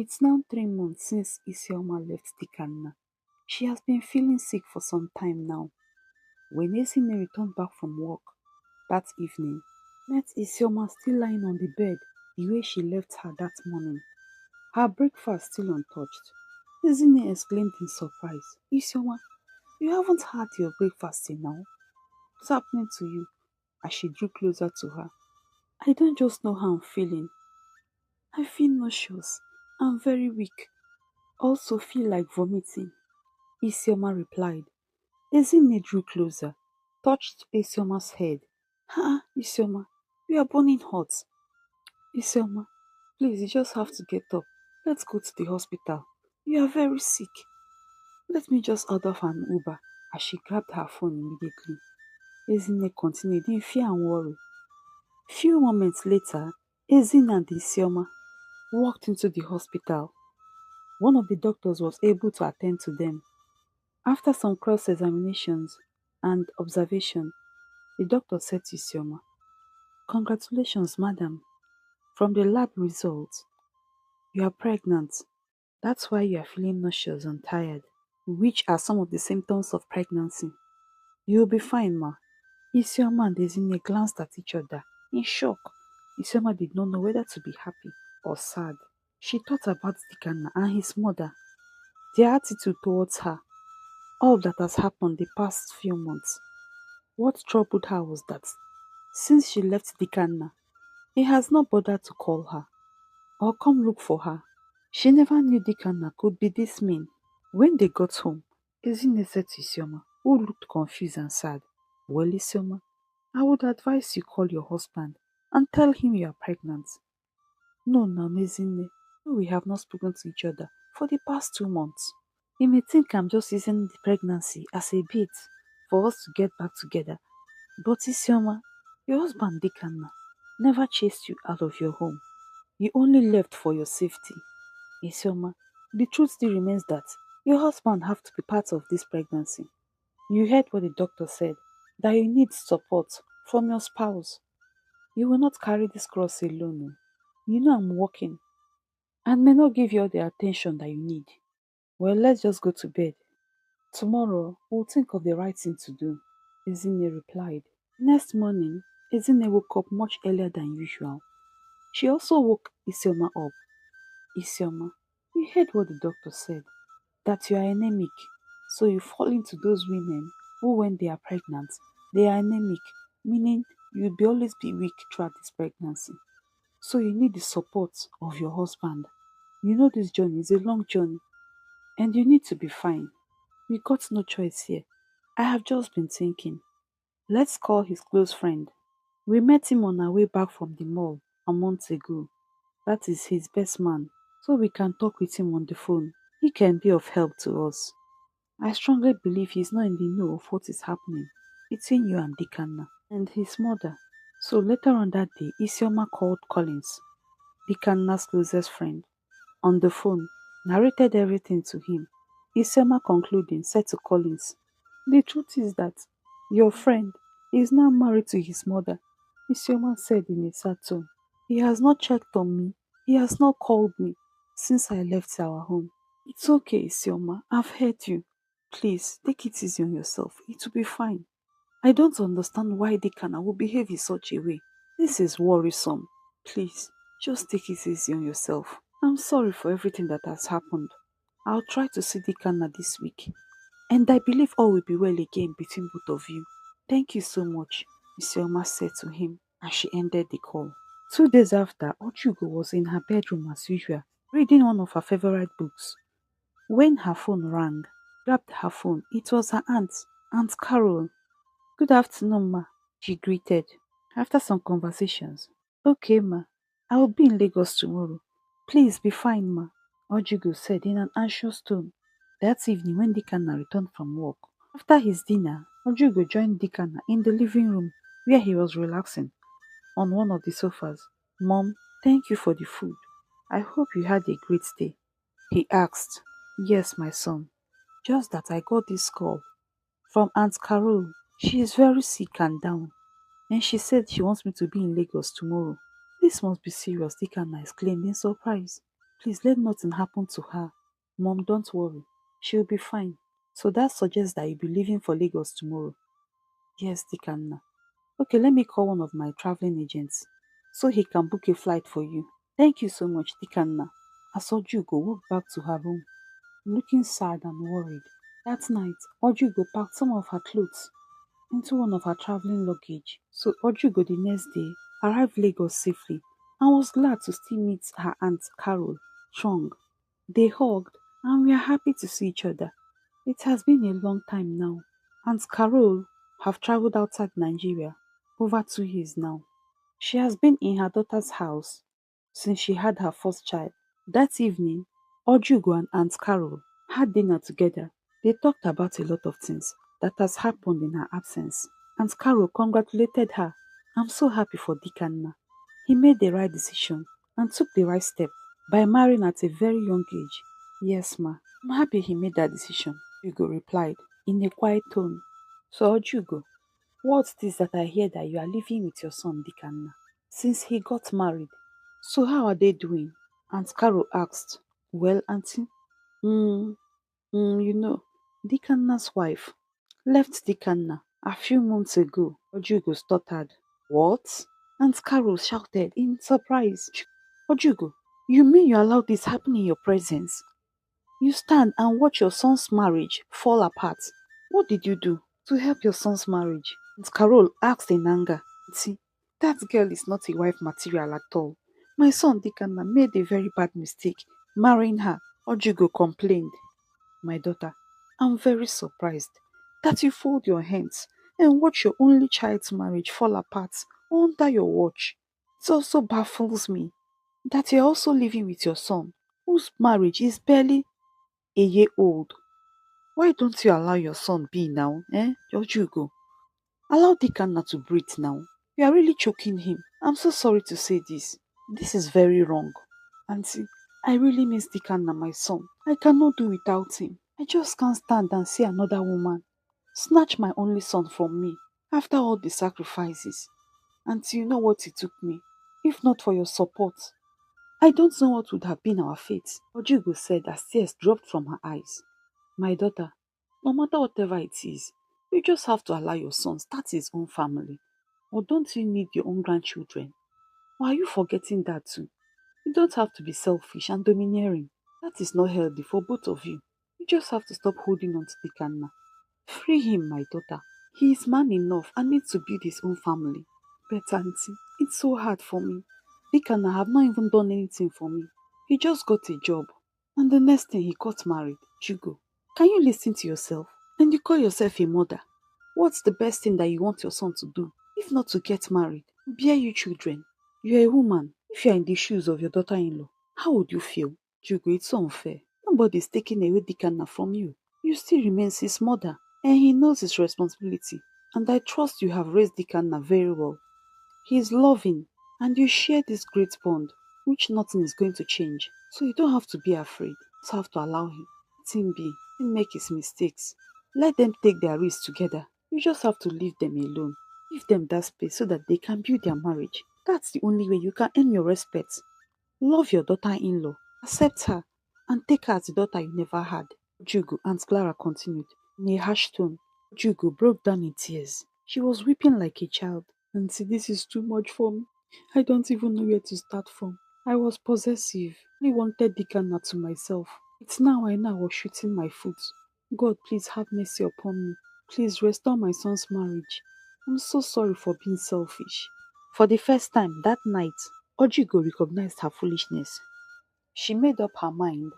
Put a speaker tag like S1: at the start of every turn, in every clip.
S1: It's now 3 months since Isioma left Dikanna. She has been feeling sick for some time now. When Esine returned back from work that evening, met Isioma still lying on the bed the way she left her that morning. Her breakfast still untouched. Esine exclaimed in surprise, Isioma, you haven't had your breakfast till now? What's happening to you? As she drew closer to her. I don't just know how I'm feeling. I feel nauseous. I'm very weak. Also feel like vomiting. Isioma replied. Ezinne drew closer, touched Isioma's head. Isioma, you are burning hot. Isioma, please, you just have to get up. Let's go to the hospital. You are very sick. Let me just order for an Uber. As she grabbed her phone immediately. Ezinne continued in fear and worry. Few moments later, Ezinne and Isioma walked into the hospital. One of the doctors was able to attend to them. After some cross-examinations and observation, the doctor said to Isioma, Congratulations, madam. From the lab results, you are pregnant. That's why you are feeling nauseous and tired, which are some of the symptoms of pregnancy. You'll be fine, ma. Isioma and Ezinne glanced at each other in shock. Isioma did not know whether to be happy or sad. She thought about Dikanna and his mother, their attitude towards her, all that has happened the past few months. What troubled her was that, since she left Dikanna, he has not bothered to call her or come look for her. She never knew Dikanna could be this mean. When they got home, Ezinne said to Isioma, who looked confused and sad, Well, Isioma, I would advise you call your husband and tell him you are pregnant. No, now, Ezinne, we have not spoken to each other for the past 2 months. He may think I'm just using the pregnancy as a bait for us to get back together. But Isioma, your husband Dikanna never chased you out of your home. He only left for your safety. Isioma, the truth still remains that your husband have to be part of this pregnancy. You heard what the doctor said, that you need support from your spouse. You will not carry this cross alone. You know I'm working and may not give you all the attention that you need. Well, let's just go to bed. Tomorrow, we'll think of the right thing to do, Ezinne replied. Next morning, Ezinne woke up much earlier than usual. She also woke Isioma up. Isioma, you heard what the doctor said, that you are anemic, so you fall into those women who, when they are pregnant, they are anemic, meaning you'll be always be weak throughout this pregnancy. So you need the support of your husband. You know this journey is a long journey, and you need to be fine. We got no choice here. I have just been thinking. Let's call his close friend. We met him on our way back from the mall a month ago. That is his best man, so we can talk with him on the phone. He can be of help to us. I strongly believe he's not in the know of what is happening between you and Dikanna and his mother. So later on that day, Isioma called Collins, Dikanna's closest friend, on the phone, narrated everything to him. Isioma concluding said to Collins, The truth is that your friend is now married to his mother. Isioma said in a sad tone, He has not checked on me. He has not called me since I left our home. It's okay, Isioma. I've heard you. Please, take it easy on yourself. It will be fine. I don't understand why Dikanna will behave in such a way. This is worrisome. Please, just take it easy on yourself. I'm sorry for everything that has happened. I'll try to see Dikanna this week. And I believe all will be well again between both of you. Thank you so much, Isioma said to him as she ended the call. 2 days after, Ojugo was in her bedroom as usual, reading one of her favorite books. When her phone rang, grabbed her phone. It was her Aunt Carol. Good afternoon, ma, she greeted. After some conversations, Okay, ma, I will be in Lagos tomorrow. Please be fine, ma, Ojugo said in an anxious tone. That evening, when Dikanna returned from work, after his dinner, Ojugo joined Dikanna in the living room where he was relaxing on one of the sofas. Mom, thank you for the food. I hope you had a great day, he asked. Yes, my son. Just that I got this call from Aunt Carol. She is very sick and down, and she said she wants me to be in Lagos tomorrow. This must be serious, Dikanna exclaimed in surprise. Please let nothing happen to her. Mom, don't worry. She'll be fine. So that suggests that you'll be leaving for Lagos tomorrow. Yes, Dikanna. Okay, let me call one of my traveling agents so he can book a flight for you. Thank you so much, Dikanna. As Ojugo walked back to her room, looking sad and worried. That night, Ojugo packed some of her clothes into one of her traveling luggage. So Ojugo the next day arrived Lagos safely and was glad to still meet her aunt Carol Chung. They hugged and we are happy to see each other. It has been a long time now. Aunt Carol have traveled outside Nigeria over 2 years now. She has been in her daughter's house since she had her first child. That evening, Ojugo and Aunt Carol had dinner together. They talked about a lot of things that has happened in her absence. Aunt Carol congratulated her. I'm so happy for Dikanna. He made the right decision and took the right step by marrying at a very young age. Yes, ma. I'm happy he made that decision, Hugo replied in a quiet tone. So, Ojugo, what's this that I hear that you are living with your son Dikanna since he got married? So how are they doing? Aunt Carol asked. Well, auntie, hmm, you know, Dikanna's wife left Dikanna a few months ago. Ojugo stuttered. What? Aunt Carol shouted in surprise. Ojugo, you mean you allowed this happen in your presence? You stand and watch your son's marriage fall apart. What did you do to help your son's marriage? And Carol asked in anger. See, that girl is not a wife material at all. My son Dikanna made a very bad mistake marrying her. Ojugo complained. My daughter, I'm very surprised that you fold your hands and watch your only child's marriage fall apart under your watch. It also baffles me that you're also living with your son, whose marriage is barely a year old. Why don't you allow your son be now, Ojugo? Allow Dikanna to breathe now. You are really choking him. I'm so sorry to say this. This is very wrong. Auntie, I really miss Dikanna, my son. I cannot do without him. I just can't stand and see another woman snatch my only son from me after all the sacrifices. Auntie, you know what it took me. If not for your support, I don't know what would have been our fate. Ojugo said as tears dropped from her eyes. My daughter, no matter whatever it is, you just have to allow your son start his own family. Or don't you need your own grandchildren? Or are you forgetting that too? You don't have to be selfish and domineering. That is not healthy for both of you. You just have to stop holding on to Dikanna. Free him, my daughter. He is man enough and needs to build his own family. But auntie, it's so hard for me. Dikanna have not even done anything for me. He just got a job. And the next thing he got married, Jugo. Can you listen to yourself? And you call yourself a mother. What's the best thing that you want your son to do? If not to get married, bear you children. You're a woman. If you're in the shoes of your daughter-in-law, how would you feel? Jugo, it's unfair. Nobody's taking away Dikanna from you. You still remain his mother, and he knows his responsibility. And I trust you have raised Dikanna very well. He is loving, and you share this great bond, which nothing is going to change. So you don't have to be afraid. You just have to allow him. Let him be. Let him make his mistakes. Let them take their risks together. You just have to leave them alone. Give them that space so that they can build their marriage. That's the only way you can earn your respect. Love your daughter-in-law. Accept her. And take her as the daughter you never had. Jugo, Aunt Clara continued in a harsh tone. Jugo broke down in tears. She was weeping like a child. Auntie, this is too much for me. I don't even know where to start from. I was possessive. I wanted Dikanna to myself. It's now I know I was shooting my foot. God, please have mercy upon me. Please restore my son's marriage. I'm so sorry for being selfish. For the first time that night, Ojigo recognized her foolishness. She made up her mind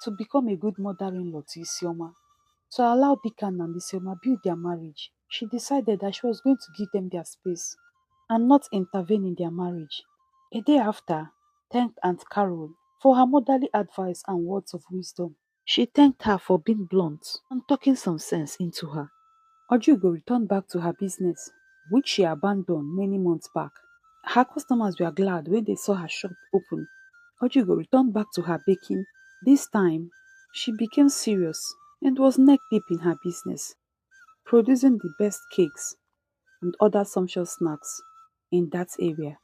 S1: to become a good mother-in-law to Isioma. To allow Dikanna and Isioma build their marriage, she decided that she was going to give them their space and not intervene in their marriage. A day after, thanked Aunt Carol for her motherly advice and words of wisdom. She thanked her for being blunt and talking some sense into her. Ojugo returned back to her business, which she abandoned many months back. Her customers were glad when they saw her shop open. Ojugo returned back to her baking. This time, she became serious and was neck deep in her business, producing the best cakes and other sumptuous snacks in that area.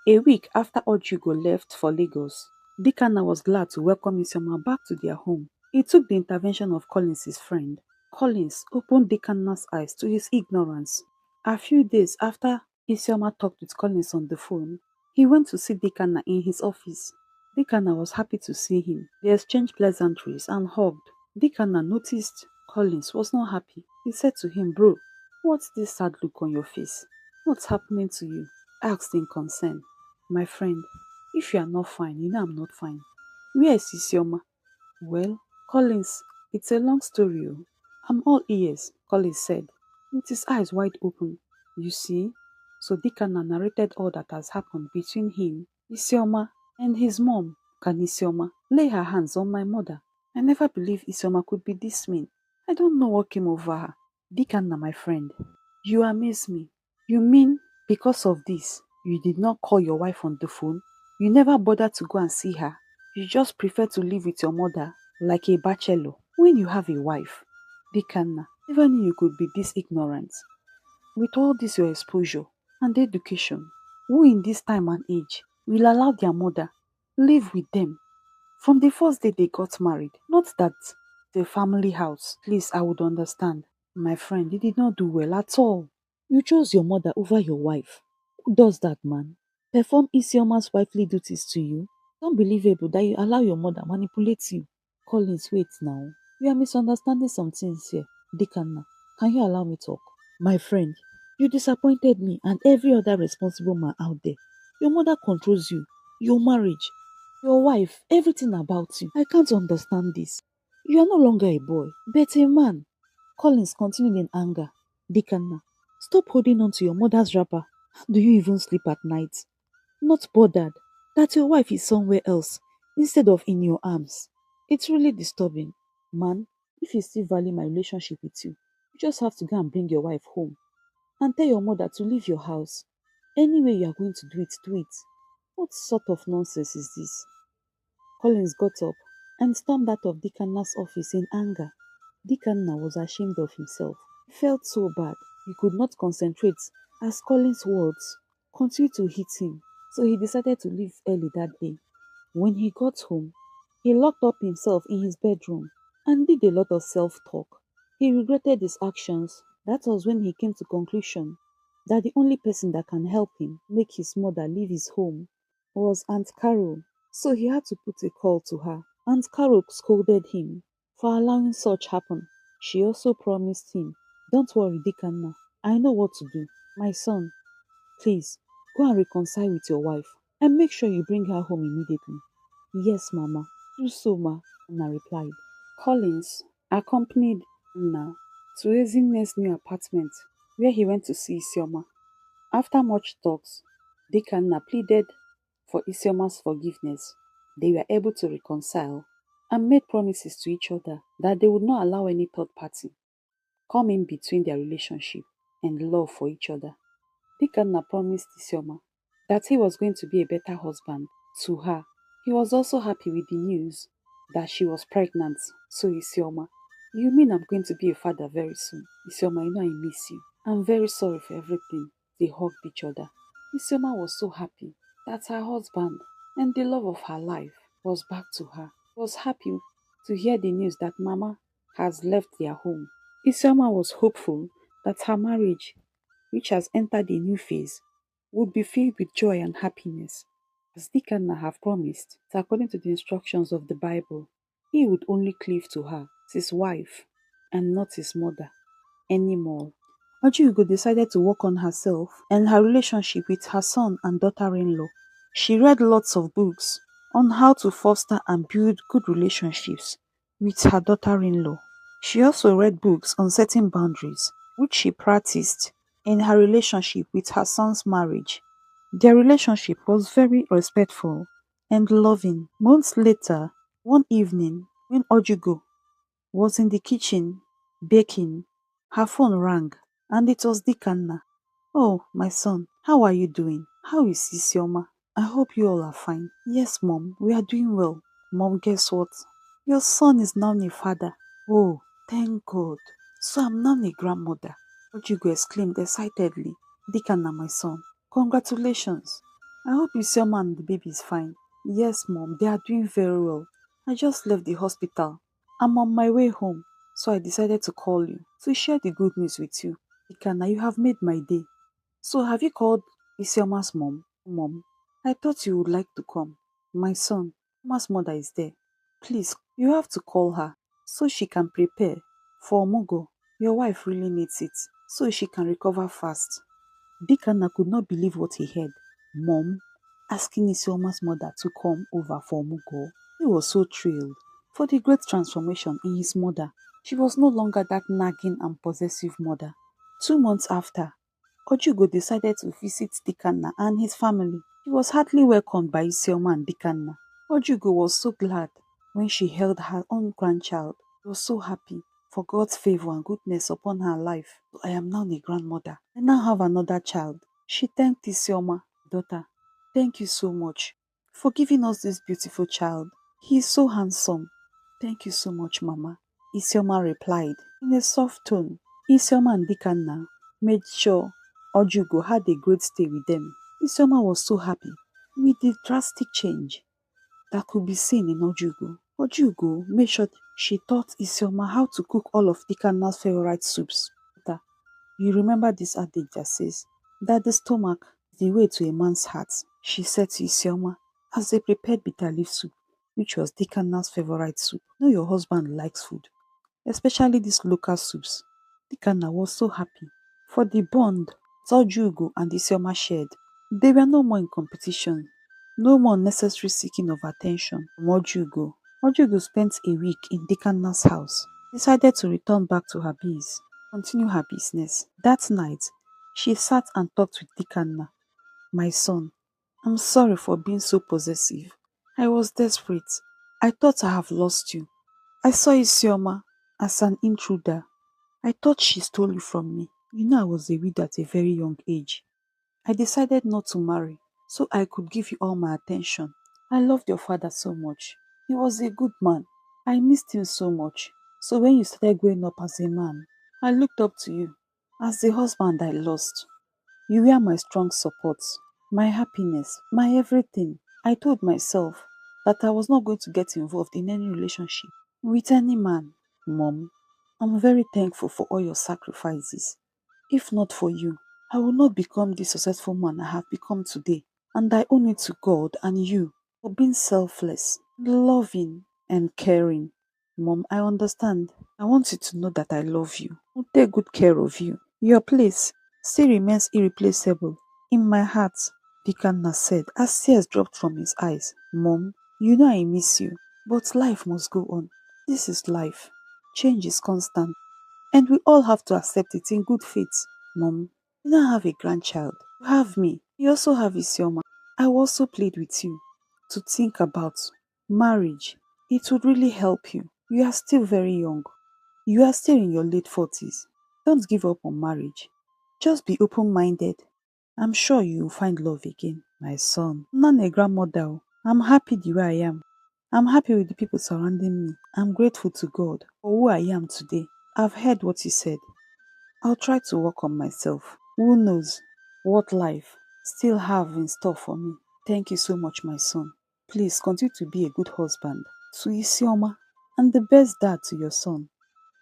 S1: A week after Ojugo left for Lagos, Dikanna was glad to welcome Isioma back to their home. It took the intervention of Collins, his friend. Collins opened Dikanna's eyes to his ignorance. A few days after Isioma talked with Collins on the phone, he went to see Dikanna in his office. Dikanna was happy to see him. They exchanged pleasantries and hugged. Dikanna noticed Collins was not happy. He said to him, "Bro, what's this sad look on your face? What's happening to you?" Asked in concern. "My friend, if you are not fine, you know I'm not fine. Where is Isioma?" "Well, Collins, it's a long story. Oh. I'm all ears," Collins said, with his eyes wide open. "You see?" So Dikanna narrated all that has happened between him, Isioma, and his mom. "Can Isioma lay her hands on my mother? I never believed Isioma could be this mean. I don't know what came over her." "Dikanna, my friend, you amaze me. You mean because of this, you did not call your wife on the phone? You never bothered to go and see her? You just prefer to live with your mother like a bachelor when you have a wife?" "Dikanna, never knew you could be this ignorant. With all this your exposure and education, who in this time and age will allow their mother live with them from the first day they got married? Not that the family house. Please, I would understand. My friend, you did not do well at all. You chose your mother over your wife. Who does that, man? Perform Isioma's wifely duties to you? It's unbelievable that you allow your mother manipulate you." "Collins, wait now. You are misunderstanding some things here." "Dikanna, can you allow me talk?" "My friend, you disappointed me and every other responsible man out there. Your mother controls you, your marriage, your wife, everything about you. I can't understand this. You are no longer a boy, but a man." Collins continued in anger. "Dikanna, stop holding on to your mother's wrapper. Do you even sleep at night? Not bothered that your wife is somewhere else instead of in your arms. It's really disturbing. Man, if you still value my relationship with you, you just have to go and bring your wife home and tell your mother to leave your house. Any way you are going to do it, do it. What sort of nonsense is this?" Collins got up and stormed out of Dikanna's office in anger. Dikanna was ashamed of himself. He felt so bad. He could not concentrate as Collins' words continued to hit him, so he decided to leave early that day. When he got home, he locked up himself in his bedroom and did a lot of self-talk. He regretted his actions. That was when he came to conclusion that the only person that can help him make his mother leave his home was Aunt Carol. So he had to put a call to her. Aunt Carol scolded him for allowing such happen. She also promised him, "Don't worry, Dikanna, I know what to do. My son, please, go and reconcile with your wife and make sure you bring her home immediately." "Yes, Mama, do so, Ma," Anna replied. Collins accompanied Anna to Ezinne's new apartment where he went to see Isioma. After much talks, Dikanna pleaded for Isioma's forgiveness. They were able to reconcile and made promises to each other that they would not allow any third party come in between their relationship and love for each other. Dikanna promised Isioma that he was going to be a better husband to her. He was also happy with the news that she was pregnant. "So Isioma, you mean I'm going to be a father very soon? Isioma, you know I miss you. I'm very sorry for everything." They hugged each other. Isioma was so happy that her husband and the love of her life was back to her. She was happy to hear the news that Mama has left their home. Isioma was hopeful that her marriage, which has entered a new phase, would be filled with joy and happiness. As Dikanna have promised, that according to the instructions of the Bible, he would only cleave to her as his wife and not his mother anymore. Ojugo decided to work on herself and her relationship with her son and daughter-in-law. She read lots of books on how to foster and build good relationships with her daughter-in-law. She also read books on setting boundaries, which she practiced in her relationship with her son's marriage. Their relationship was very respectful and loving. Months later, one evening, when Ojugo was in the kitchen baking, her phone rang and it was Dikanna. "Oh, my son, how are you doing? How is Isioma? I hope you all are fine." "Yes, Mom, we are doing well." "Mom, guess what? Your son is now a father." "Oh, thank God. So I'm now a grandmother." Ojugo exclaimed excitedly. "Dikanna, my son, congratulations. I hope Isioma and the baby is fine." Yes, Mom, they are doing very well. I just left the hospital. I'm on my way home, so I decided to call you to share the good news with you. Dikanna, you have made my day. So have you called Isioma's mom? Mom, I thought you would like to come. My son, Ma's mother is there. Please, you have to call her so she can prepare for Omugo. Your wife really needs it so she can recover fast. Dikanna could not believe what he heard. Mom asking Isioma's mother to come over for Omugo. He was so thrilled for the great transformation in his mother. She was no longer that nagging and possessive mother. 2 months after, Ojugo decided to visit Dikanna and his family. He was heartily welcomed by Isioma and Dikanna. Ojugo was so glad when she held her own grandchild. He was so happy for God's favor and goodness upon her life. I am now a grandmother. I now have another child. She thanked Isioma, daughter. Thank you so much for giving us this beautiful child. He is so handsome. Thank you so much, Mama. Isioma replied in a soft tone. Isioma and Dikanna made sure Ojugo had a great stay with them. Isioma was so happy with the drastic change that could be seen in Ojugo. Ojugo made sure she taught Isioma how to cook all of Dikanna's favorite soups. You remember this adage that says that the stomach is the way to a man's heart, she said to Isioma as they prepared bitter leaf soup, which was Dikanna's favorite soup. Know your husband likes food, especially these local soups. Dikanna was so happy for the bond Ojugo and Isioma shared. They were no more in competition, no more unnecessary seeking of attention from Ojugo. Ojugo spent a week in Dikanna's house, decided to return back to her bees, continue her business. That night, she sat and talked with Dikanna. My son, I'm sorry for being so possessive. I was desperate. I thought I have lost you. I saw Isioma as an intruder. I thought she stole you from me. You know I was a widow at a very young age. I decided not to marry so I could give you all my attention. I loved your father so much. He was a good man. I missed him so much. So when you started growing up as a man, I looked up to you as the husband I lost. You were my strong support, my happiness, my everything. I told myself that I was not going to get involved in any relationship with any man. Mom, I'm very thankful for all your sacrifices. If not for you, I would not become the successful man I have become today. And I owe it to God and you for being selfless, loving, and caring. Mom, I understand. I want you to know that I love you. I'll take good care of you. Your place still remains irreplaceable in my heart, Dikanna said as tears dropped from his eyes. Mom, you know I miss you, but life must go on. This is life. Change is constant, and we all have to accept it in good faith. Mom, you don't have a grandchild. You have me. You also have Isioma. I also played with you to think about marriage. It would really help you. You are still very young. You are still in your late 40s. Don't give up on marriage. Just be open minded. I'm sure you will find love again, my son. I'm not a grandmother. I'm happy the way I am. I'm happy with the people surrounding me. I'm grateful to God for who I am today. I've heard what you said. I'll try to work on myself. Who knows what life still have in store for me. Thank you so much, my son. Please continue to be a good husband to Isioma and the best dad to your son.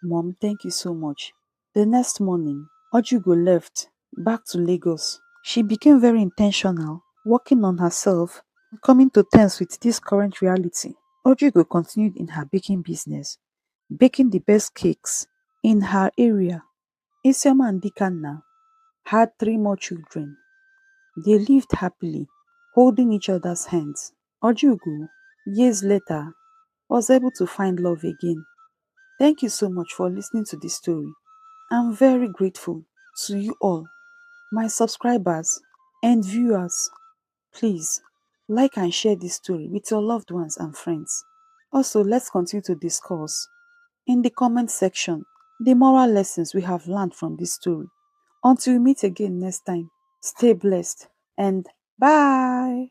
S1: Mom, thank you so much. The next morning, Ojugo left back to Lagos. She became very intentional, working on herself and coming to terms with this current reality. Ojugo continued in her baking business, baking the best cakes in her area. Isioma and Dikanna had 3 more children. They lived happily, holding each other's hands. Ojugo, years later, was able to find love again. Thank you so much for listening to this story. I'm very grateful to you all, my subscribers and viewers. Please like and share this story with your loved ones and friends. Also, let's continue to discuss in the comment section the moral lessons we have learned from this story. Until we meet again next time, stay blessed and bye.